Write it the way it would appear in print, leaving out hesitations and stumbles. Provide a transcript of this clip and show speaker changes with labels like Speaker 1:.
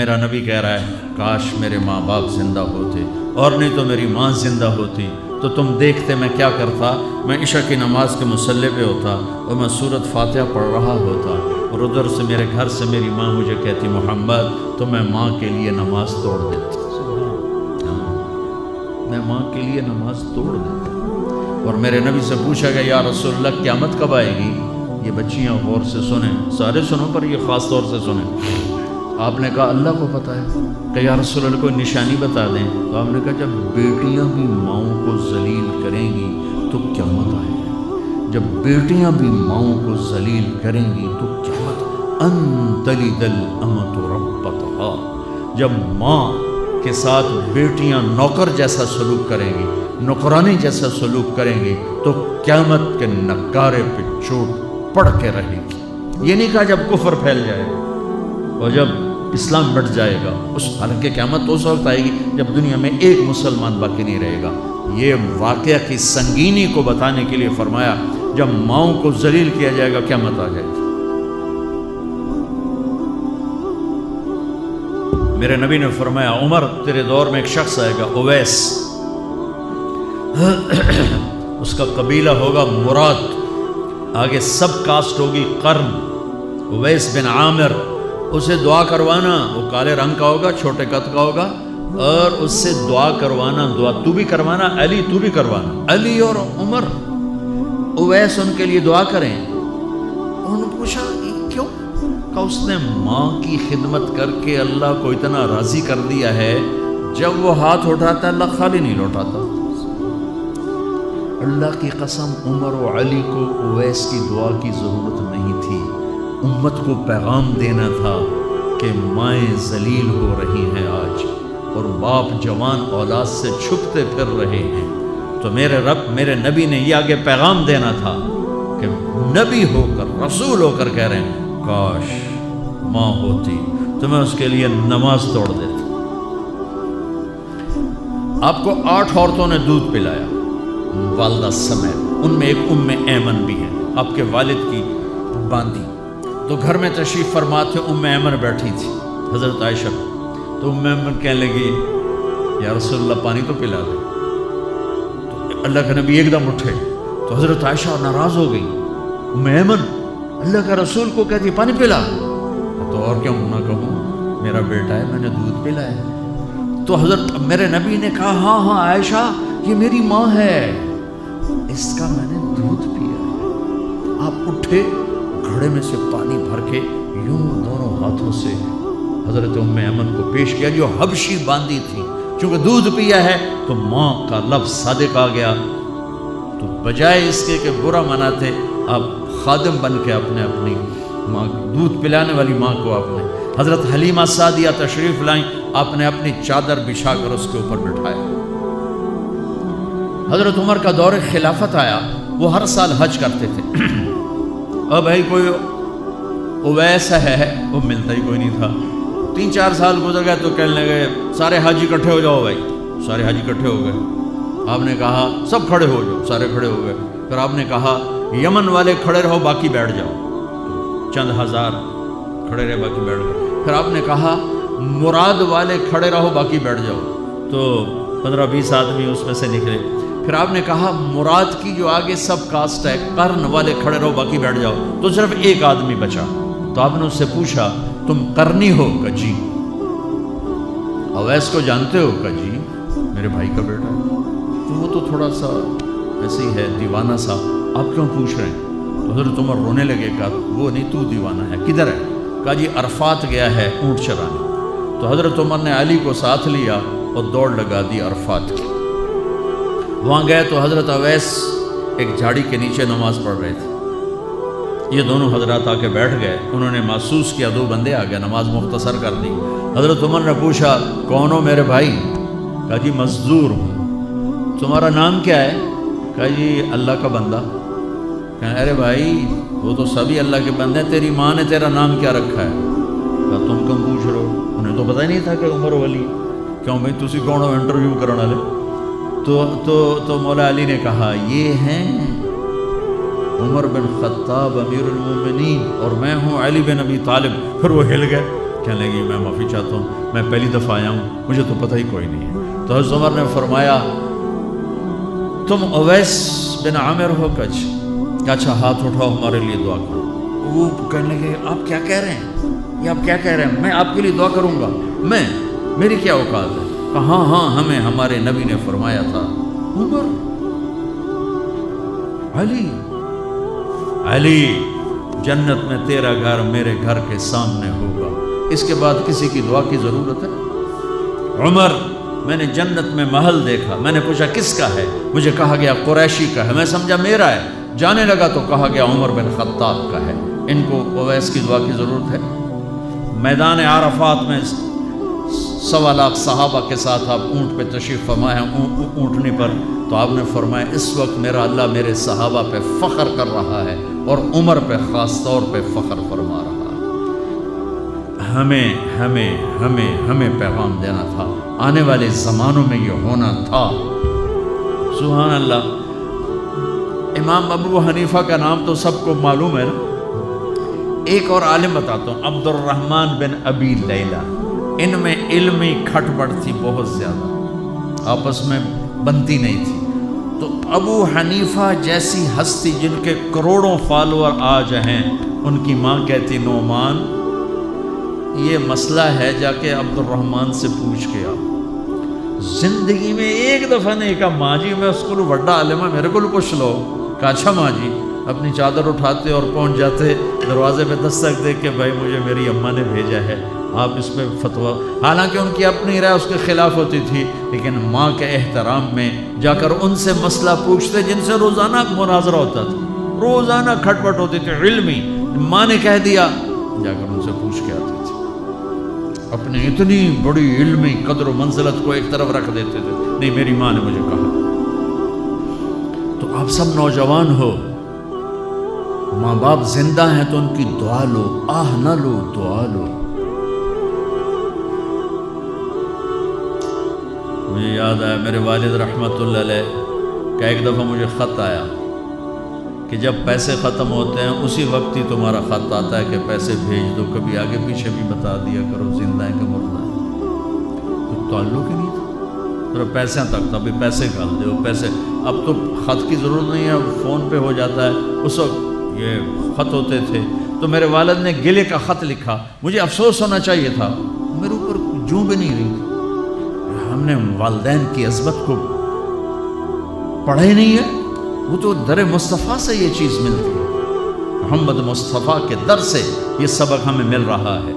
Speaker 1: میرا نبی کہہ رہا ہے کاش میرے ماں باپ زندہ ہوتے، اور نہیں تو میری ماں زندہ ہوتی تو تم دیکھتے میں کیا کرتا، میں عشاء کی نماز کے مصلی پہ ہوتا اور میں سورۃ فاتحہ پڑھ رہا ہوتا، اور ادھر سے میرے گھر سے میری ماں مجھے کہتی محمد، تو میں ماں کے لیے نماز توڑ دیتا، میں ماں کے لیے نماز توڑ دیتا۔ اور میرے نبی سے پوچھا گیا یا رسول اللہ قیامت کب آئے گی؟ یہ بچیاں غور سے سنیں، سارے سنوں پر یہ خاص طور سے سنیں۔ آپ نے کہا اللہ کو پتہ ہے، کہ یا رسول اللہ کوئی نشانی بتا دیں۔ تو آپ نے کہا جب بیٹیاں بھی ماؤں کو ذلیل کریں گی تو قیامت آئے گی، جب بیٹیاں بھی ماؤں کو ذلیل کریں گی تو قیامت، ان تلد الامۃ ربتہا، جب ماں کے ساتھ بیٹیاں نوکر جیسا سلوک کریں گی، نوکرانی جیسا سلوک کریں گی تو قیامت کے نگارے پہ چوٹ پڑ کے رہے گی۔ یہ نہیں کہا جب کفر پھیل جائے گا اور جب اسلام بٹ جائے گا، اس حالانکہ قیامت تو اس وقت آئے گی جب دنیا میں ایک مسلمان باقی نہیں رہے گا۔ یہ واقعہ کی سنگینی کو بتانے کے لیے فرمایا جب ماؤں کو ذلیل کیا جائے گا قیامت آ جائے گی۔ میرے نبی نے فرمایا عمر تیرے دور میں ایک شخص آئے گا اویس، اس کا قبیلہ ہوگا مراد، آگے سب کاسٹ ہوگی قرن، اویس بن عامر، اسے دعا کروانا، وہ کالے رنگ کا ہوگا، چھوٹے قد کا ہوگا، اور اس سے دعا کروانا، دعا تو بھی کروانا، علی تو بھی کروانا، علی اور عمر، اویس ان کے لیے دعا کریں۔ انہوں نے پوچھا کیوں؟ کہ اس نے ماں کی خدمت کر کے اللہ کو اتنا راضی کر دیا ہے، جب وہ ہاتھ اٹھاتا اللہ خالی نہیں لوٹاتا۔ اللہ کی قسم عمر و علی کو اویس کی دعا کی ضرورت نہیں تھی، امت کو پیغام دینا تھا کہ مائیں ذلیل ہو رہی ہیں آج، اور باپ جوان اولاد سے چھپتے پھر رہے ہیں، تو میرے رب میرے نبی نے یہ آگے پیغام دینا تھا کہ نبی ہو کر رسول ہو کر کہہ رہے ہیں کاش ماں ہوتی تو میں اس کے لیے نماز توڑ دیتا۔ آپ کو 8 عورتوں نے دودھ پلایا والدہ سمیت، ان میں ایک ایمن بھی ہے، آپ کے والد کی باندھی، تو گھر میں تشریف فرما تھے، ایمن بیٹھی تھی حضرت عائشہ، تو ایمن کہنے لگی یا رسول اللہ پانی تو پلا دے، تو اللہ کا نبی ایک دم اٹھے، تو حضرت عائشہ ناراض ہو گئی، ایمن اللہ کا رسول کو کہتی پانی پلا، تو اور کیوں نہ کہوں میرا بیٹا ہے، میں نے دودھ پلایا ہے۔ تو حضرت میرے نبی نے کہا ہاں عائشہ یہ میری ماں ہے، اس کا میں نے دودھ پیا ہے۔ آپ اٹھے، گھڑے میں سے پانی بھر کے یوں دونوں ہاتھوں سے حضرت ایمن کو پیش کیا جو حبشی باندھی تھی، چونکہ دودھ پیا ہے تو ماں کا لفظ صادق آ گیا، تو بجائے اس کے کہ برا مناتے، آپ خادم بن کے اپنے اپنی ماں، دودھ پلانے والی ماں کو آپ نے، حضرت حلیمہ سعدیہ تشریف لائیں، آپ نے اپنی چادر بچھا کر اس کے اوپر بٹھایا۔ حضرت عمر کا دور خلافت آیا، وہ ہر سال حج کرتے تھے، اب بھائی کوئی اویس ہے وہ ملتا ہی کوئی نہیں تھا۔ 3-4 سال گزر گئے تو کہنے لگے سارے حاجی اکٹھے ہو جاؤ، بھائی سارے حاجی اکٹھے ہو گئے۔ آپ نے کہا سب کھڑے ہو جاؤ، سارے کھڑے ہو گئے۔ پھر آپ نے کہا یمن والے کھڑے رہو باقی بیٹھ جاؤ، چند ہزار کھڑے رہے باقی بیٹھ گئے۔ پھر آپ نے کہا مراد والے کھڑے رہو باقی بیٹھ جاؤ، تو 15-20 آدمی اس میں سے نکلے۔ پھر آپ نے کہا مراد کی جو آگے سب کاسٹ ہے قرن والے کھڑے رہو باقی بیٹھ جاؤ، تو صرف ایک آدمی بچا۔ تو آپ نے اس سے پوچھا تم قرنی ہو؟ کہ جی۔ اویس کو جانتے ہو؟ کہ جی میرے بھائی کا بیٹا ہے۔ تو وہ تو تھوڑا سا ایسے ہی ہے دیوانہ سا، آپ کیوں پوچھ رہے ہیں؟ تو حضرت عمر رونے لگے، کہا وہ نہیں تو دیوانہ ہے، کدھر ہے؟ کہا جی عرفات گیا ہے اونٹ چرانے۔ تو حضرت عمر نے علی کو ساتھ لیا اور دوڑ لگا دی عرفات کی۔ وہاں گئے تو حضرت اویس ایک جھاڑی کے نیچے نماز پڑھ رہے تھے، یہ دونوں حضرات آ کے بیٹھ گئے، انہوں نے محسوس کیا 2 بندے آ گئے، نماز مختصر کر دی۔ حضرت عمر نے پوچھا کون ہو میرے بھائی؟ کہا جی مزدور ہوں۔ تمہارا نام کیا ہے؟ کہا جی اللہ کا بندہ۔ کہا ارے بھائی وہ تو سبھی اللہ کے بندے ہیں، تیری ماں نے تیرا نام کیا رکھا ہے؟ کہا تم کم پوچھ رہے ہو؟ انہیں تو پتہ ہی نہیں تھا کہ عمر ولی۔ کیوں بھائی تسی کون ہو انٹرویو کرنے والے؟ تو مولا علی نے کہا یہ ہیں عمر بن خطاب امیر المومنین اور میں ہوں علی بن ابی طالب۔ پھر وہ ہل گئے کہ کہنے لگی میں معافی چاہتا ہوں، میں پہلی دفعہ آیا ہوں، مجھے تو پتہ ہی کوئی نہیں ہے۔ تو حضرت عمر نے فرمایا تم اویس بن عامر ہو؟ کہ اچھا ہاتھ اٹھاؤ ہمارے لیے دعا کرو۔ وہ کہنے لگے آپ کیا کہہ رہے ہیں، یہ آپ کیا کہہ رہے ہیں، میں آپ کے لیے دعا کروں گا، میری کیا اوقات ہے؟ کہا ہاں ہمیں ہمارے نبی نے فرمایا تھا عمر علی جنت میں تیرا گھر میرے گھر کے سامنے ہوگا، اس کے بعد کسی کی دعا کی ضرورت ہے؟ عمر میں نے جنت میں محل دیکھا، میں نے پوچھا کس کا ہے، مجھے کہا گیا قریشی کا ہے، میں سمجھا میرا ہے، جانے لگا تو کہا گیا عمر بن خطاب کا ہے، ان کو اویس کی دعا کی ضرورت ہے؟ میدان عرفات میں 1.25 لاکھ صحابہ کے ساتھ آپ اونٹ پہ تشریف فرما ہیں، اونٹنی پر، تو آپ نے فرمایا اس وقت میرا اللہ میرے صحابہ پہ فخر کر رہا ہے اور عمر پہ خاص طور پہ فخر فرما رہا ہے۔ ہمیں پیغام دینا تھا، آنے والے زمانوں میں یہ ہونا تھا۔ سبحان اللہ۔ امام ابو حنیفہ کا نام تو سب کو معلوم ہے نا۔ ایک اور عالم بتاتا ہوں، عبد الرحمن بن ابی لیلہ، ان میں علمی کھٹ پٹ تھی بہت زیادہ، آپس میں بنتی نہیں تھی۔ تو ابو حنیفہ جیسی ہستی جن کے کروڑوں فالوور آج ہیں، ان کی ماں کہتی نعمان یہ مسئلہ ہے، جا کے عبد الرحمن سے پوچھ کے آؤ۔ زندگی میں ایک دفعہ نہیں کہا ماں جی میں اس کو بڑا عالم ہے میرے کو پوچھ لو، کہا اچھا ماں جی، اپنی چادر اٹھاتے اور پہنچ جاتے دروازے پہ دستک دے کے بھائی مجھے میری اماں نے بھیجا ہے، آپ اس پہ فتویٰ، حالانکہ ان کی اپنی رائے اس کے خلاف ہوتی تھی، لیکن ماں کے احترام میں جا کر ان سے مسئلہ پوچھتے جن سے روزانہ مناظرہ ہوتا تھا، روزانہ کھٹ پٹ ہوتی تھی علمی، ماں نے کہہ دیا جا کر ان سے پوچھ کے آتے تھے، اپنی اتنی بڑی علمی قدر و منزلت کو ایک طرف رکھ دیتے تھے، نہیں میری ماں نے مجھے کہا۔ تو آپ سب نوجوان ہو، ماں باپ زندہ ہیں تو ان کی دعا لو، آہ نہ لو، دعا لو۔ مجھے یاد آیا میرے والد رحمت اللہ علیہ کا ایک دفعہ مجھے خط آیا کہ جب پیسے ختم ہوتے ہیں اسی وقت ہی تمہارا خط آتا ہے کہ پیسے بھیج دو، کبھی آگے پیچھے بھی بتا دیا کرو زندہ ہے کہ مردہ ہے۔ تو تعلق ہی نہیں تھا، ذرا پیسے تک تھا، ابھی پیسے ڈال دو پیسے، اب تو خط کی ضرورت نہیں ہے، فون پہ ہو جاتا ہے، اس وقت یہ خط ہوتے تھے۔ تو میرے والد نے گلے کا خط لکھا، مجھے افسوس ہونا چاہیے تھا، میرے اوپر جوں بھی نہیں رہی، ہم نے والدین کی عظمت کو پڑھا ہی نہیں ہے، وہ تو در مصطفیٰ سے یہ چیز ملتی ہے، محمد مصطفیٰ کے در سے یہ سبق ہمیں مل رہا ہے۔